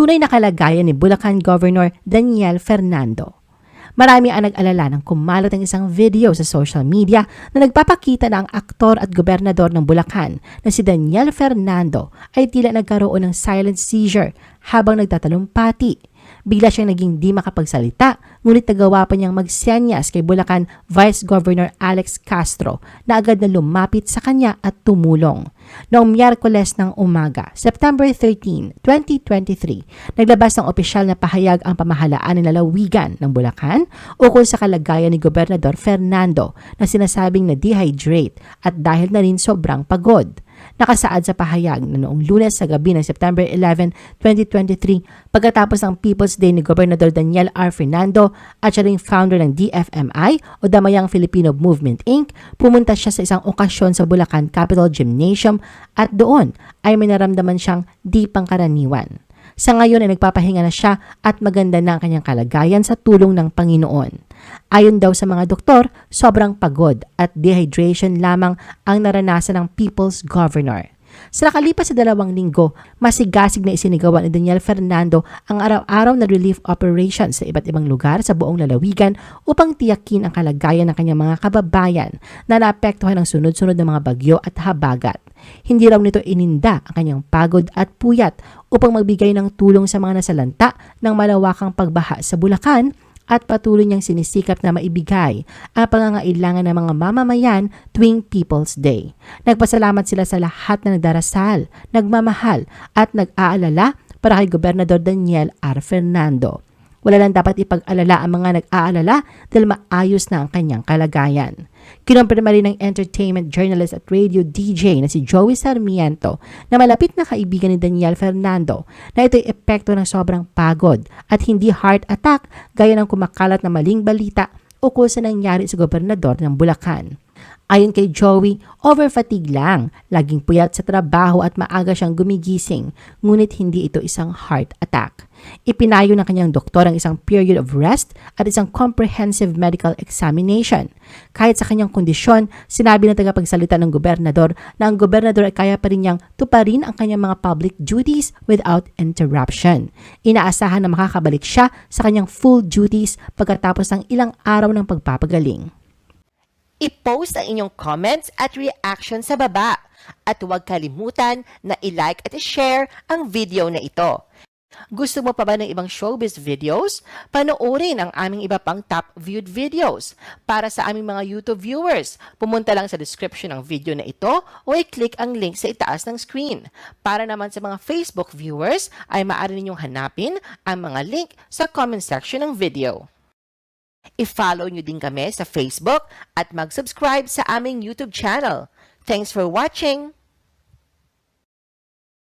tunay na kalagayan ni Bulacan Governor Daniel Fernando. Marami ang nag-alala nang kumalat ang isang video sa social media na nagpapakita na ang aktor at gobernador ng Bulacan na si Daniel Fernando ay tila nagkaroon ng silent seizure habang nagtatalumpati. Bigla siyang naging di makapagsalita, ngunit nagawa pa niyang magsenyas kay Bulacan Vice Governor Alex Castro na agad na lumapit sa kanya at tumulong. Noong Miyerkules ng umaga, September 13, 2023, naglabas ng opisyal na pahayag ang pamahalaan ng lalawigan ng Bulacan ukol sa kalagayan ni Gobernador Fernando na sinasabing na-dehydrate at dahil na rin sobrang pagod. Nakasaad sa pahayag na noong Lunes sa gabi ng September 11, 2023, pagkatapos ng People's Day ni Gobernador Daniel R. Fernando at siya ring founder ng DFMI o Damayang Filipino Movement Inc., pumunta siya sa isang okasyon sa Bulacan Capitol Gymnasium at doon ay may naramdaman siyang di pangkaraniwan. Sa ngayon ay nagpapahinga na siya at maganda na ang kanyang kalagayan sa tulong ng Panginoon. Ayon daw sa mga doktor, sobrang pagod at dehydration lamang ang naranasan ng People's Governor. Sa nakalipas sa 2 linggo, masigasig na isinigawa ni Daniel Fernando ang araw-araw na relief operations sa iba't ibang lugar sa buong lalawigan upang tiyakin ang kalagayan ng kanyang mga kababayan na naapektuhan ng sunod-sunod na mga bagyo at habagat. Hindi raw nito ininda ang kanyang pagod at puyat upang magbigay ng tulong sa mga nasalanta ng malawakang pagbaha sa Bulacan at patuloy niyang sinisikap na maibigay ang pangangailangan ng mga mamamayan tuwing People's Day. Nagpasalamat sila sa lahat na nagdarasal, nagmamahal at nag-aalala para kay Gobernador Daniel R. Fernando. Wala lang dapat ipag-alala ang mga nag-aalala dahil maayos na ang kanyang kalagayan. Kinumpirma rin ng entertainment journalist at radio DJ na si Joey Sarmiento na malapit na kaibigan ni Daniel Fernando na ito'y epekto ng sobrang pagod at hindi heart attack gaya ng kumakalat na maling balita ukol sa nangyari sa gobernador ng Bulacan. Ayon kay Joey, over-fatigue lang, laging puyat sa trabaho at maaga siyang gumigising, ngunit hindi ito isang heart attack. Ipinayo ng kanyang doktor ang isang period of rest at isang comprehensive medical examination. Kahit sa kanyang kondisyon, sinabi ng tagapagsalita ng gobernador na ang gobernador ay kaya pa rin niyang tuparin ang kanyang mga public duties without interruption. Inaasahan na makakabalik siya sa kanyang full duties pagkatapos ng ilang araw ng pagpapagaling. I-post ang inyong comments at reaction sa baba at huwag kalimutan na i-like at i-share ang video na ito. Gusto mo pa ba ng ibang showbiz videos? Panoorin ang aming iba pang top viewed videos. Para sa aming mga YouTube viewers, pumunta lang sa description ng video na ito o i-click ang link sa itaas ng screen. Para naman sa mga Facebook viewers, ay maaari ninyong hanapin ang mga link sa comment section ng video. I-follow nyo din kami sa Facebook at mag-subscribe sa aming YouTube channel. Thanks for watching!